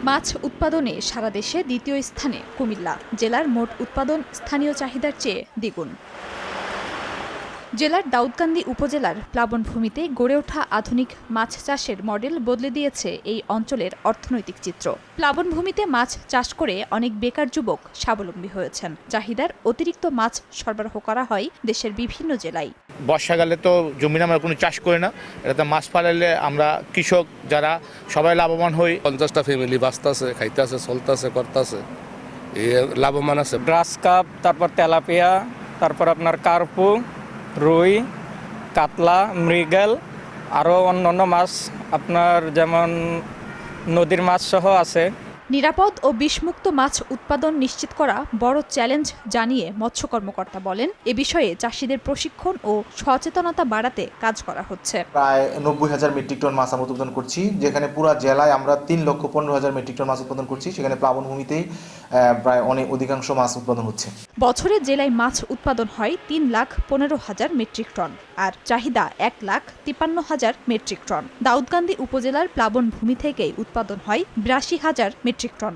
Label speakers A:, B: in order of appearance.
A: মাছ উৎপাদনে সারা দেশে দ্বিতীয় স্থানে কুমিল্লা। জেলার মোট উৎপাদন স্থানীয় চাহিদার চেয়ে দ্বিগুণ। জেলার দাউদকান্দি উপজেলার প্লাবনভূমিতে গড়ে ওঠা আধুনিক মাছ চাষের মডেল বদলে দিয়েছে এই অঞ্চলের অর্থনৈতিক চিত্র। প্লাবনভূমিতে মাছ চাষ করে অনেক বেকার যুবক স্বাবলম্বী হয়েছেন। চাহিদার অতিরিক্ত মাছ সরবরাহ করা হয় দেশের বিভিন্ন জেলায়।
B: বর্ষাকালে তো জমিন আমরা কোনো চাষ করি না, এটাতে মাছ পালাইলে আমরা কৃষক যারা সবাই লাভবান হই।
C: 50টা ফ্যামিলি বাঁচতেছে, খাইতেছে, চলতেছে, করতেছে, লাভবান আছে।
D: গ্রাস কাপ, তারপর তেলাপিয়া, তারপর আপনার কার্পু, রুই, কাতলা, মৃগেল, আরও অন্যান্য মাছ আপনার যেমন নদীর মাছ সহ আছে।
A: নিরাপদ ও বিষমুক্ত মাছ উৎপাদন নিশ্চিত করা বড় চ্যালেঞ্জ জানিয়ে মৎস্য কর্মকর্তা বলেন, এ বিষয়ে চাষিদের প্রশিক্ষণ ও সচেতনতা বাড়াতে কাজ করা হচ্ছে।
E: প্রায় 90,000 মেট্রিক টন মাছ আমরা উৎপাদন করছি, যেখানে পুরো জেলায় আমরা 3,15,000 মেট্রিক টন মাছ উৎপাদন করছি। সেখানে প্লাবনভূমিতেই প্রায় অধিকাংশ মাছ উৎপাদন হচ্ছে।
A: বছরে জেলায় মাছ উৎপাদন হয় 3,15,000 মেট্রিক টন আর চাহিদা 1,53,000 মেট্রিক টন। দাউদকান্দি উপজেলার প্লাবনভূমি থেকেই উৎপাদন হয় 82,000 মেট্রিক টন।